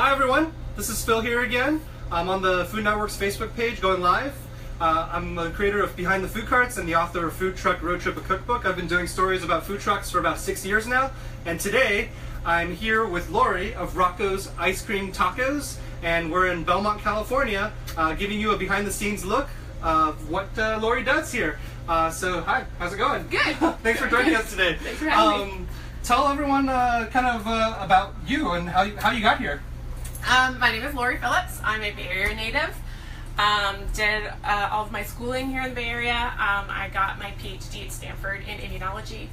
Hi everyone, this is Phil here again. I'm on the Food Network's Facebook page going live. I'm the creator of Behind the Food Carts and the author of Food Truck Road Trip, a cookbook. I've been doing stories about food trucks for about 6 years now. And today I'm here with Laurie of Rocco's Ice Cream Tacos. And we're in Belmont, California, giving you a behind the scenes look of what Laurie does here. So hi, how's it going? Good. Thanks for joining us today. Thanks for having me. Tell everyone about you and how you got here. My name is Laurie Phillips. I'm a Bay Area native. Did all of my schooling here in the Bay Area. I got my PhD at Stanford in immunology.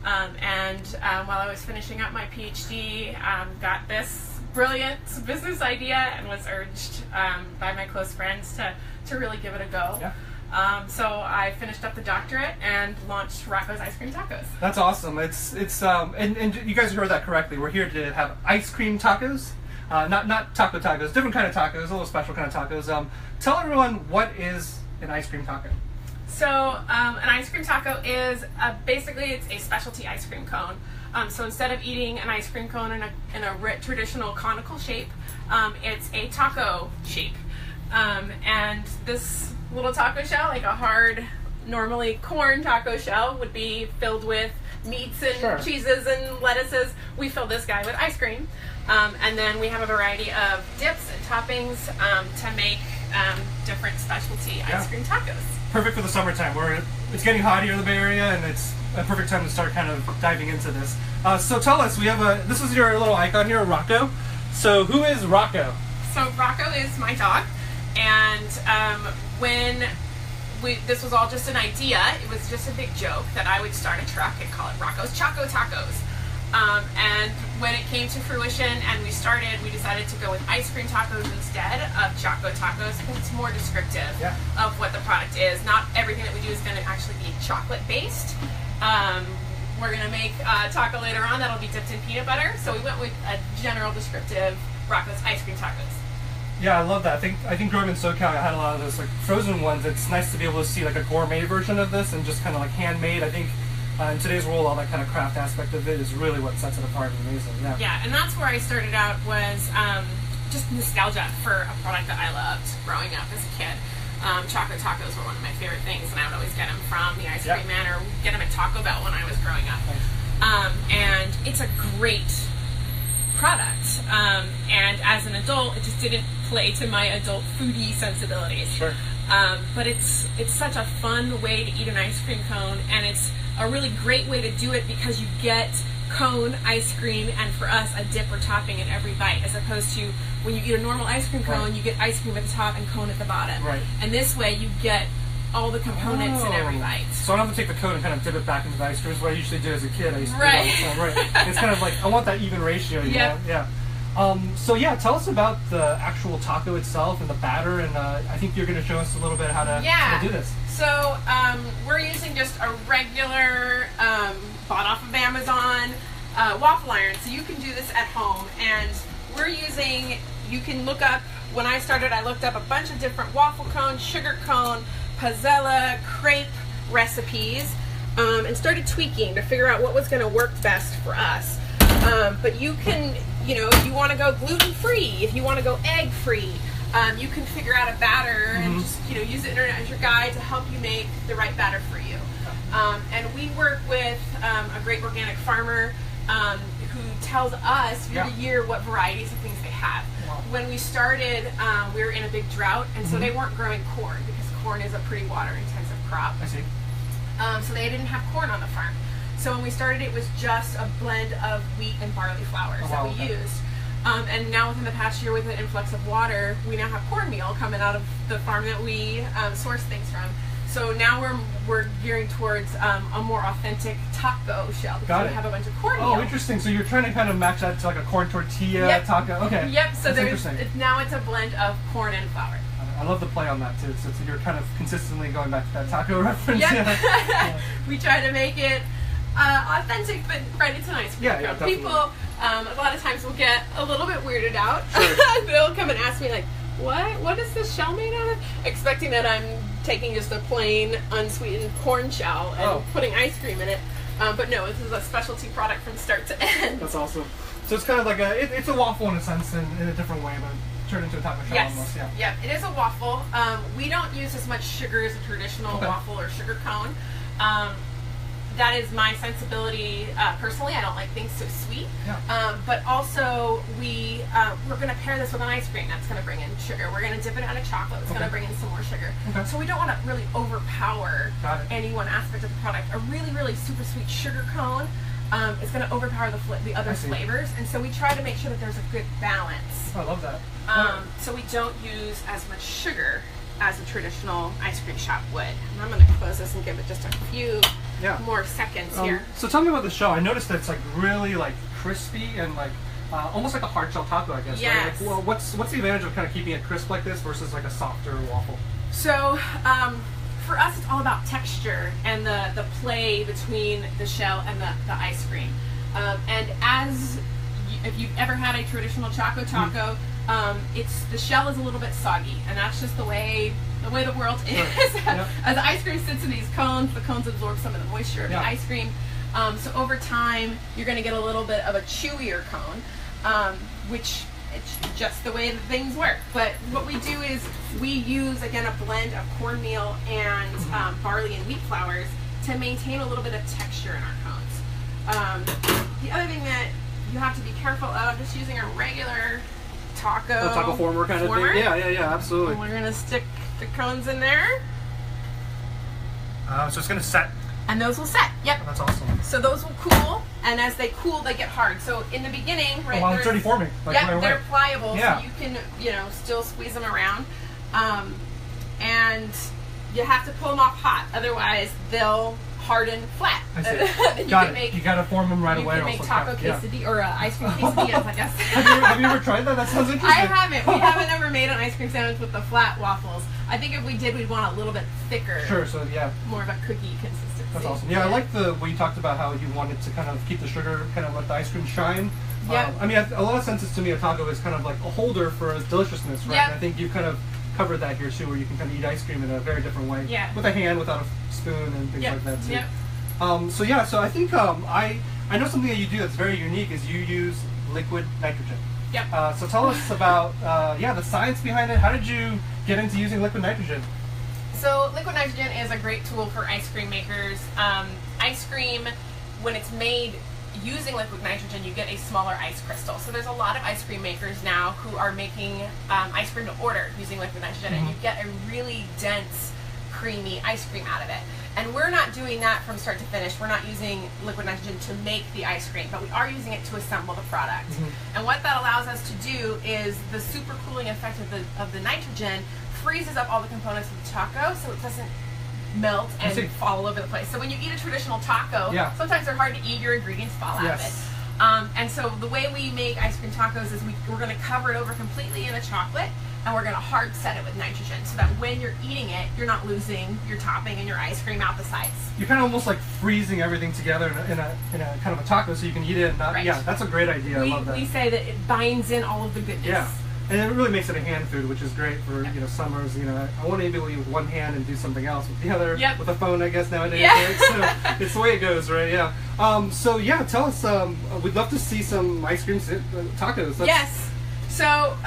While I was finishing up my PhD, got this brilliant business idea and was urged by my close friends to really give it a go. Yeah. So I finished up the doctorate and launched Rocco's Ice Cream Tacos. That's awesome. And you guys heard that correctly. We're here to have ice cream tacos. Not taco tacos, different kind of tacos, a little special kind of tacos. Tell everyone, what is an ice cream taco? So an ice cream taco is basically it's a specialty ice cream cone. So instead of eating an ice cream cone in a traditional conical shape, it's a taco shape. And this little taco shell, like a hard, normally corn taco shell, would be filled with meats and cheeses and lettuces. We fill this guy with ice cream. And then we have a variety of dips and toppings to make different specialty ice cream tacos. Perfect for the summertime. It's getting hot here in the Bay Area, and it's a perfect time to start kind of diving into this. So tell us, this is your little icon here, Rocko. So who is Rocko? So Rocco is my dog, and this was all just an idea. It was just a big joke that I would start a truck and call it Rocco's Choco Tacos. And when it came to fruition and we decided to go with ice cream tacos instead of Choco Tacos because it's more descriptive of what the product is. Not everything that we do is going to actually be chocolate based. We're going to make a taco later on that'll be dipped in peanut butter. So we went with a general descriptive Rocco's Ice Cream Tacos. Yeah, I love that. I think growing in SoCal, I had a lot of those like frozen ones. It's nice to be able to see like a gourmet version of this and just kind of like handmade. I think in today's world, all that kind of craft aspect of it is really what sets it apart and amazing. Yeah. Yeah, and that's where I started out was just nostalgia for a product that I loved growing up as a kid. Chocolate tacos were one of my favorite things, and I would always get them from the ice cream man or get them at Taco Bell when I was growing up. And it's a great product. And as an adult, it just didn't play to my adult foodie sensibilities. Sure. But it's such a fun way to eat an ice cream cone, and it's a really great way to do it because you get cone ice cream and for us a dip or topping in every bite, as opposed to when you eat a normal ice cream cone, you get ice cream at the top and cone at the bottom. Right. And this way you get all the components in every bite. So I don't have to take the cone and kind of dip it back into the ice cream. That's what I usually do as a kid. I used to do that all the time. Right. It's kind of like, I want that even ratio. You know? Yeah. So yeah, tell us about the actual taco itself and the batter, and I think you're going to show us a little bit how to do this. So we're using just a regular, bought off of Amazon, waffle iron. So you can do this at home, and you can look up, when I started I looked up a bunch of different waffle cone, sugar cone, pizzella, crepe recipes, and started tweaking to figure out what was going to work best for us. But you can, if you want to go gluten-free, if you want to go egg-free, you can figure out a batter and just, use the internet as your guide to help you make the right batter for you. And we work with a great organic farmer who tells us year to year what varieties of things they have. Wow. When we started, we were in a big drought, and so they weren't growing corn because corn is a pretty water-intensive crop. I see. So they didn't have corn on the farm. So when we started, it was just a blend of wheat and barley flours that we used. And now within the past year, with the influx of water, we now have cornmeal coming out of the farm that we source things from. So now we're gearing towards a more authentic taco shell because we have a bunch of cornmeal. Oh, interesting. So you're trying to kind of match that to like a corn tortilla taco. Okay. Yep. So now it's a blend of corn and flour. I love the play on that too. So you're kind of consistently going back to that taco reference. Yep. Yeah. We try to make it authentic, but right, it's a nice yeah, definitely. People a lot of times will get a little bit weirded out. Sure. They'll come and ask me like, what is this shell made out of? Expecting that I'm taking just a plain unsweetened corn shell and putting ice cream in it. But no, this is a specialty product from start to end. That's awesome. So it's kind of like it's a waffle in a sense, in a different way, but turned into a taco shell Yes. almost. Yeah. Yep. It is a waffle. We don't use as much sugar as a traditional waffle or sugar cone. That is my sensibility personally. I don't like things so sweet. Yeah. But also we're going to pair this with an ice cream that's going to bring in sugar. We're going to dip it in a chocolate. It's going to bring in some more sugar. Okay. So we don't want to really overpower any one aspect of the product. A really, really super sweet sugar cone is going to overpower the other flavors. And so we try to make sure that there's a good balance. Oh, I love that. So we don't use as much sugar as a traditional ice cream shop would. And I'm going to close this and give it just a few more seconds here. So tell me about the shell. I noticed that it's like really like crispy and like almost like a hard shell taco, I guess. Yes. Right? Like, well, what's the advantage of kind of keeping it crisp like this versus like a softer waffle? So for us, it's all about texture and the play between the shell and the ice cream. And if you've ever had a traditional Choco Taco, the shell is a little bit soggy, and that's just the way the world is. Yep. As the ice cream sits in these cones, the cones absorb some of the moisture of the ice cream. So over time, you're going to get a little bit of a chewier cone, which it's just the way that things work. But what we do is we use, again, a blend of cornmeal and barley and wheat flours to maintain a little bit of texture in our cones. The other thing that you have to be careful of, just using a regular taco former kind of thing. Yeah, absolutely. And we're going to stick the cones in there. So it's going to set. And those will set. Yep. Oh, that's awesome. So those will cool, and as they cool, they get hard. So in the beginning, right? Oh, wow, it's already forming. Like, yeah, they're pliable, yeah. so you can, still squeeze them around. And you have to pull them off hot, otherwise they'll harden flat. I see. You got to form them right away. You can make taco quesadillas or ice cream quesadillas, I guess. have you ever tried that? That sounds interesting. I haven't. We haven't ever made an ice cream sandwich with the flat waffles. I think if we did, we'd want a little bit thicker. Sure. So yeah. More of a cookie consistency. That's awesome. Yeah, I like what you talked about, how you wanted to kind of keep the sugar, kind of let the ice cream shine. Yeah. I mean, a lot of senses to me, a taco is kind of like a holder for its deliciousness, right? Yep. And I think you kind of covered that here too, where you can kind of eat ice cream in a very different way. Yeah. With a hand, without a spoon, and things like that too. Yep. So I think I know something that you do that's very unique is you use liquid nitrogen. Yep. So tell us about the science behind it. How did you get into using liquid nitrogen? So liquid nitrogen is a great tool for ice cream makers. Ice cream, when it's made using liquid nitrogen, you get a smaller ice crystal. So there's a lot of ice cream makers now who are making ice cream to order using liquid nitrogen, and you get a really dense, creamy ice cream out of it. And we're not doing that from start to finish. We're not using liquid nitrogen to make the ice cream, but we are using it to assemble the product. And what that allows us to do is the super cooling effect of the nitrogen freezes up all the components of the taco so it doesn't melt and fall all over the place. So when you eat a traditional taco, sometimes they're hard to eat, your ingredients fall out of it. And so the way we make ice cream tacos is we're going to cover it over completely in the chocolate, and we're going to hard set it with nitrogen so that when you're eating it, you're not losing your topping and your ice cream out the sides. You're kind of almost like freezing everything together in a kind of a taco so you can eat it and not, yeah, that's a great idea. I love that. We say that it binds in all of the goodness. Yeah. And it really makes it a hand food, which is great for summers. I want to be able to eat with one hand and do something else with the other, with a phone, I guess, nowadays. Right? So it's the way it goes, right? Yeah. Tell us. We'd love to see some ice cream tacos. Yes. So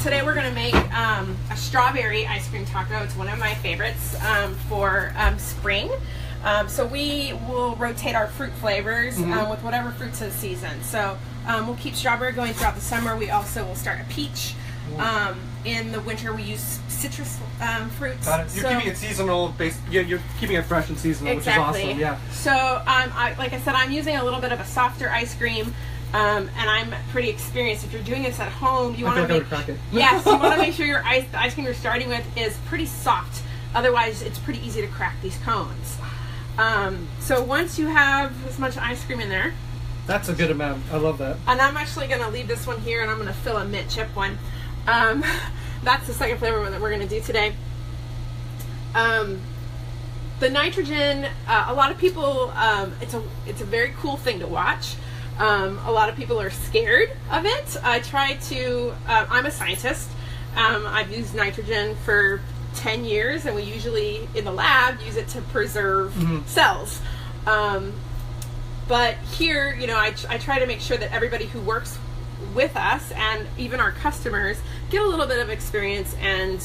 today we're gonna make a strawberry ice cream taco. It's one of my favorites for spring. So we will rotate our fruit flavors with whatever fruits of the season. So we'll keep strawberry going throughout the summer. We also will start a peach. In the winter, we use citrus fruits. Got it. You're keeping it seasonal, you're keeping it fresh and seasonal, exactly. Which is awesome. Yeah. So, like I said, I'm using a little bit of a softer ice cream, and I'm pretty experienced. If you're doing this at home, you want to make yes, you want to make sure the ice cream you're starting with is pretty soft. Otherwise, it's pretty easy to crack these cones. So once you have as much ice cream in there, that's a good amount. I love that. And I'm actually going to leave this one here, and I'm going to fill a mint chip one. That's the second flavor that we're going to do today. The nitrogen, a lot of people, it's a very cool thing to watch. A lot of people are scared of it. I'm a scientist. I've used nitrogen for 10 years, and we usually in the lab use it to preserve cells. But here, you know, I try to make sure that everybody who works with us and even our customers get a little bit of experience, and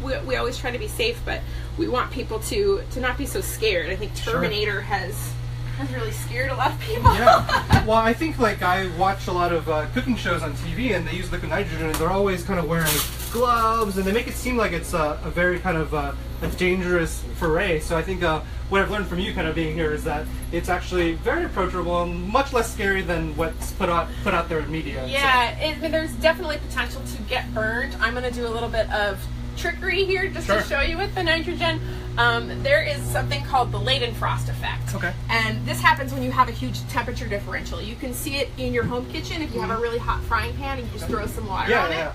we always try to be safe, but we want people to not be so scared. I think Terminator has really scared a lot of people. Yeah. Well, I think like I watch a lot of cooking shows on TV, and they use liquid nitrogen, and they're always kind of wearing gloves, and they make it seem like it's a very kind of a dangerous foray. So I think what I've learned from you kind of being here is that it's actually very approachable and much less scary than what's put out there in media. Yeah, there's definitely potential to get burned. I'm going to do a little bit of trickery here just to show you with the nitrogen. There is something called the latent frost effect. Okay. And this happens when you have a huge temperature differential. You can see it in your home kitchen if you have a really hot frying pan and you just throw some water on it.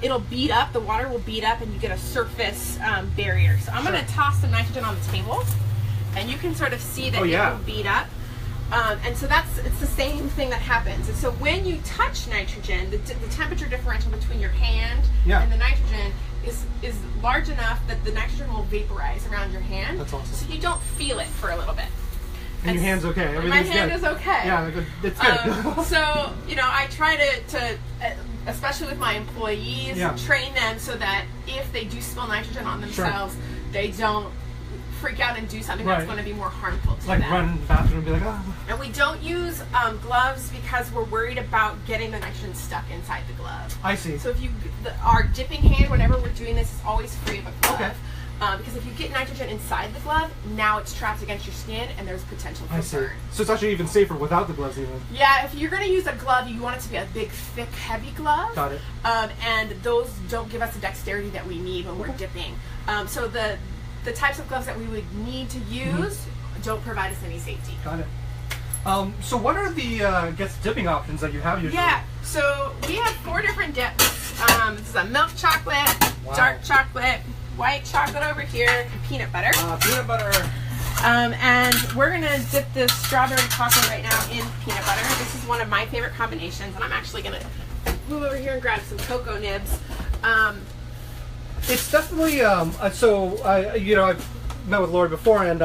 It'll beat up, the water will beat up, and you get a surface barrier. So I'm going to toss some nitrogen on the table, and you can sort of see that it will beat up. And so it's the same thing that happens. And so when you touch nitrogen, the temperature differential between your hand and the nitrogen is large enough that the nitrogen will vaporize around your hand. That's awesome. So you don't feel it for a little bit. And your hand's okay. Everything's my hand is okay. Yeah, it's good. So, you know, I try to especially with my employees, train them so that if they do spill nitrogen on themselves, they don't freak out and do something that's going to be more harmful to them. Like run in the bathroom and be like, oh. And we don't use gloves because we're worried about getting the nitrogen stuck inside the glove. I see. So if our dipping hand, whenever we're doing this, is always free of a glove. Okay. Because if you get nitrogen inside the glove, now it's trapped against your skin, and there's potential for burn. So it's actually even safer without the gloves, even. Yeah, if you're going to use a glove, you want it to be a big, thick, heavy glove. Got it. And those don't give us the dexterity that we need when we're dipping. So the types of gloves that we would need to use don't provide us any safety. Got it. So what are the dipping options that you have usually? Yeah, so we have 4 different dips. This is a milk chocolate, dark chocolate, white chocolate over here, and peanut butter. Peanut butter. And we're going to dip this strawberry chocolate right now in peanut butter. This is one of my favorite combinations, and I'm actually going to move over here and grab some cocoa nibs. It's definitely, I've met with Laurie before, and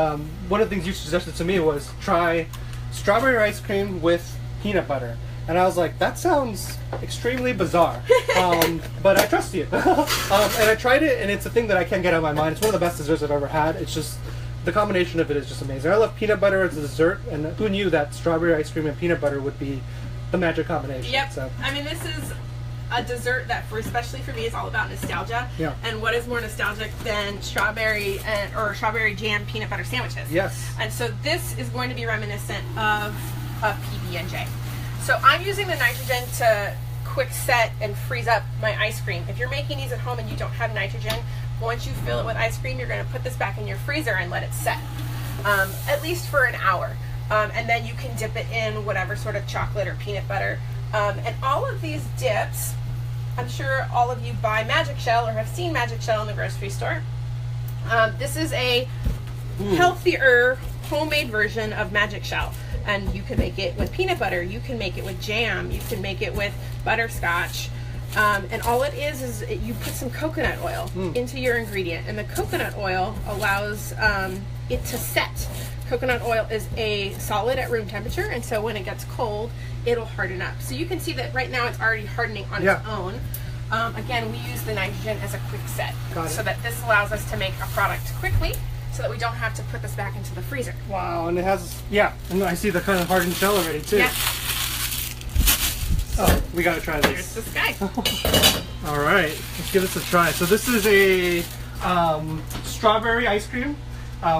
one of the things you suggested to me was try strawberry ice cream with peanut butter. And I was like, that sounds extremely bizarre. But I trust you. And I tried it, and it's a thing that I can't get out of my mind. It's one of the best desserts I've ever had. It's just, the combination of it is just amazing. I love peanut butter as a dessert, and who knew that strawberry ice cream and peanut butter would be the magic combination. Yep. So. I mean, this is a dessert that, especially for me, is all about nostalgia. Yeah. And what is more nostalgic than strawberry or strawberry jam peanut butter sandwiches? Yes. And so this is going to be reminiscent of PB&J. So I'm using the nitrogen to quick set and freeze up my ice cream. If you're making these at home and you don't have nitrogen, once you fill it with ice cream, you're going to put this back in your freezer and let it set, at least for an hour. And then you can dip it in whatever sort of chocolate or peanut butter. And all of these dips, I'm sure all of you buy Magic Shell or have seen Magic Shell in the grocery store. This is a healthier homemade version of Magic Shell. And you can make it with peanut butter, you can make it with jam, you can make it with butterscotch. And all it is you put some coconut oil into your ingredient. And the coconut oil allows it to set. Coconut oil is a solid at room temperature, and so when it gets cold, it'll harden up. So you can see that right now it's already hardening on its own. Again, we use the nitrogen as a quick set, so that this allows us to make a product quickly, so that we don't have to put this back into the freezer. Wow, and it has, and I see the kind of hardened shell already too. Yeah. Oh, we gotta try this. Here's this guy. All right, let's give this a try. So this is a strawberry ice cream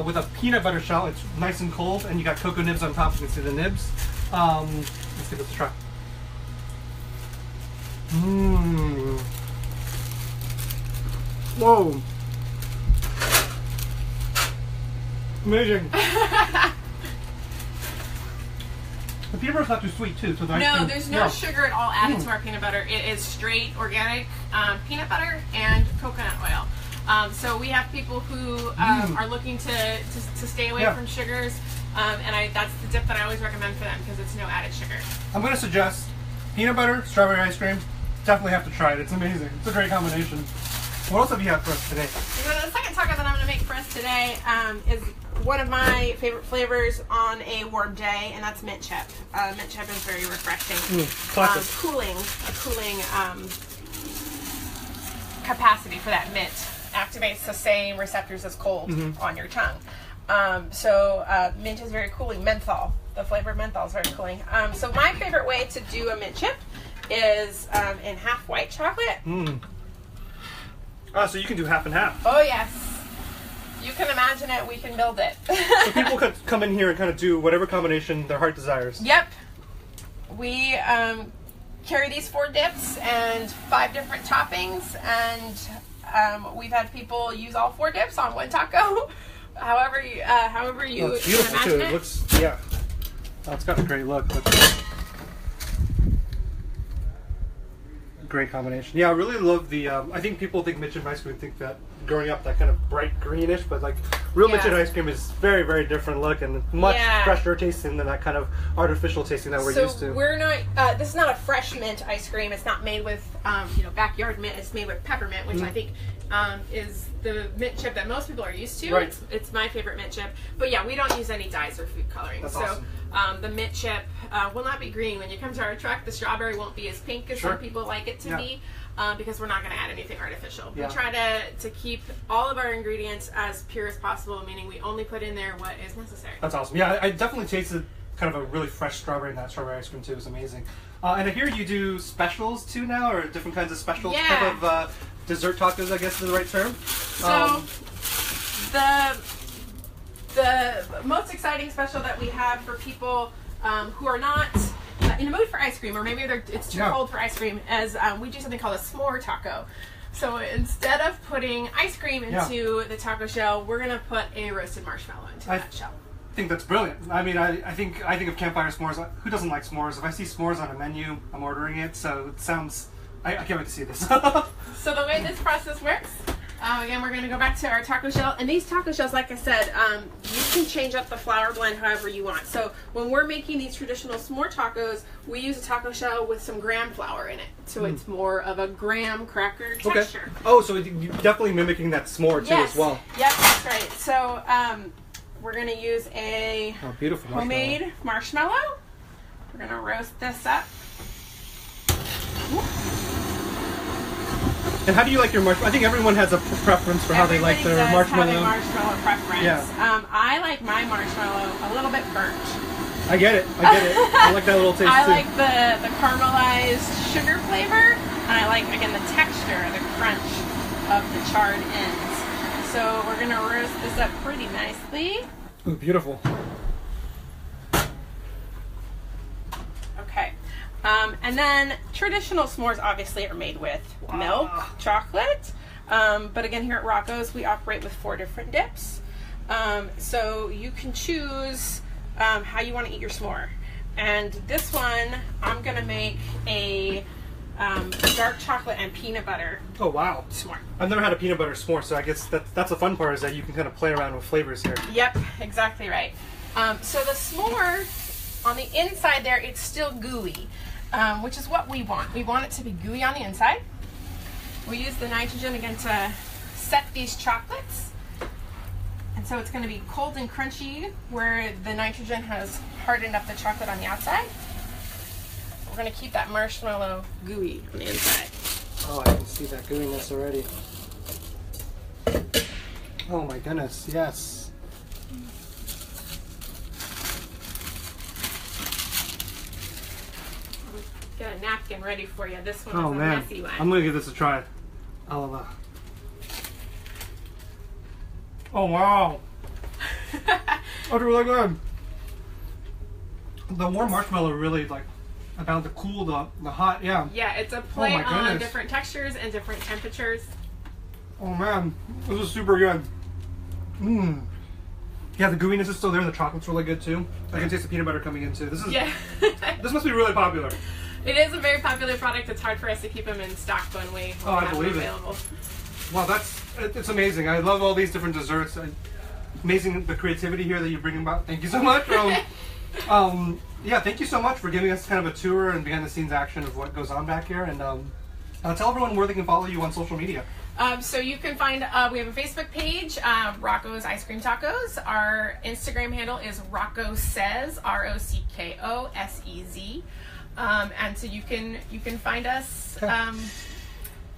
with a peanut butter shell. It's nice and cold, and you got cocoa nibs on top. You can see the nibs. Let's give this a try. Whoa. Amazing. The peanut butter's not too sweet too, so no, there's no sugar at all added to our peanut butter. It is straight organic peanut butter and coconut oil. So we have people who are looking to stay away from sugars, and that's the dip that I always recommend for them because it's no added sugar. I'm going to suggest peanut butter, strawberry ice cream. Definitely have to try it. It's amazing. It's a great combination. What else have you had for us today? So the second taco that I'm going to make for us today is one of my favorite flavors on a warm day, and that's mint chip. Mint chip is very refreshing. Classic. A cooling capacity for that mint. Activates the same receptors as cold on your tongue. So mint is very cooling. Menthol. The flavor of menthol is very cooling. So my favorite way to do a mint chip is in half white chocolate. So you can do half and half. Oh, yes. You can imagine it. We can build it. So people could come in here and kind of do whatever combination their heart desires. Yep. We carry these 4 dips and 5 different toppings, and we've had people use all 4 dips on one taco. However you it's beautiful can too. imagine It looks, yeah. Oh, it's got a great look. Great combination. Yeah, I really love the. I think people think Mitchin ice cream think that growing up that kind of bright greenish, but like real Mitchin ice cream is very, very different look and much fresher tasting than that kind of artificial tasting that we're used to. So we're not. This is not a fresh mint ice cream. It's not made with backyard mint. It's made with peppermint, which I think is the mint chip that most people are used to. Right. It's my favorite mint chip. But yeah, we don't use any dyes or food coloring. That's so awesome. the mint chip will not be green. When you come to our truck, the strawberry won't be as pink as some people like it to be. Because we're not going to add anything artificial. We try to keep all of our ingredients as pure as possible, meaning we only put in there what is necessary. That's awesome. Yeah, I definitely tasted kind of a really fresh strawberry in that strawberry ice cream too. It was amazing. And I hear you do specials too now, or different kinds of specials type of dessert tacos, I guess is the right term. So the most exciting special that we have for people who are not in the mood for ice cream, or maybe it's too cold for ice cream, as we do something called a s'more taco. So instead of putting ice cream into the taco shell, we're going to put a roasted marshmallow into that shell. I think that's brilliant. I mean, I think of campfire s'mores. Who doesn't like s'mores? If I see s'mores on a menu, I'm ordering it. So it sounds. I can't wait to see this. So the way this process works. Again, we're going to go back to our taco shell. And these taco shells, like I said, you can change up the flour blend however you want. So when we're making these traditional s'more tacos, we use a taco shell with some graham flour in it. So it's more of a graham cracker texture. Oh, so you're definitely mimicking that s'more too as well. Yep, that's right. So we're going to use a beautiful homemade marshmallow. We're going to roast this up. And how do you like your marshmallow? I think everyone has a preference for how they like their marshmallow. Have a marshmallow preference. Yeah. I like my marshmallow a little bit burnt. I get it. I like that little taste too. I like the caramelized sugar flavor, and I like, again, the texture, the crunch of the charred ends. So we're going to roast this up pretty nicely. Ooh, beautiful. Okay. And then traditional s'mores obviously are made with milk, chocolate. But again, here at Rocco's, we operate with 4 different dips. So you can choose how you want to eat your s'more. And this one, I'm going to make a dark chocolate and peanut butter. Oh, wow. S'more. I've never had a peanut butter s'more, so I guess that's the fun part, is that you can kind of play around with flavors here. Yep, exactly right. So the s'more, on the inside there, it's still gooey. Which is what we want. We want it to be gooey on the inside. We use the nitrogen again to set these chocolates. And so it's going to be cold and crunchy where the nitrogen has hardened up the chocolate on the outside. We're going to keep that marshmallow gooey on the inside. Oh, I can see that gooiness already. Oh my goodness, yes. Got a napkin ready for you. This one is a man. messy one. I'm going to give this a try. Oh, wow. That's really good. The warm marshmallow really, like, about the cool, the hot, yeah. Yeah, it's a play on different textures and different temperatures. Oh man, this is super good. Mmm. Yeah, the gooiness is still there. The chocolate's really good too. I can taste the peanut butter coming in too. This is this must be really popular. It is a very popular product. It's hard for us to keep them in stock when we have them available. Wow, it's amazing. I love all these different desserts. Amazing the creativity here that you bring about. Thank you so much. Yeah, thank you so much for giving us kind of a tour and behind the scenes action of what goes on back here. And Tell everyone where they can follow you on social media. So you can find, we have a Facebook page, Rocco's Ice Cream Tacos. Our Instagram handle is Rocko Says, ROCKOSEZ. And so you can find us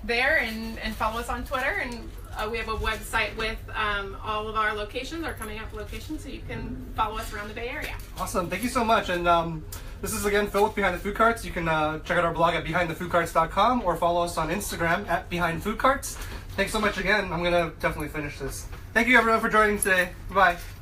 there and follow us on Twitter. And we have a website with all of our locations, our coming up locations, so you can follow us around the Bay Area. Awesome. Thank you so much. And this is again Phil with Behind the Food Carts. You can check out our blog at behindthefoodcarts.com or follow us on Instagram at behindfoodcarts. Thanks so much again. I'm going to definitely finish this. Thank you everyone for joining today. Bye-bye.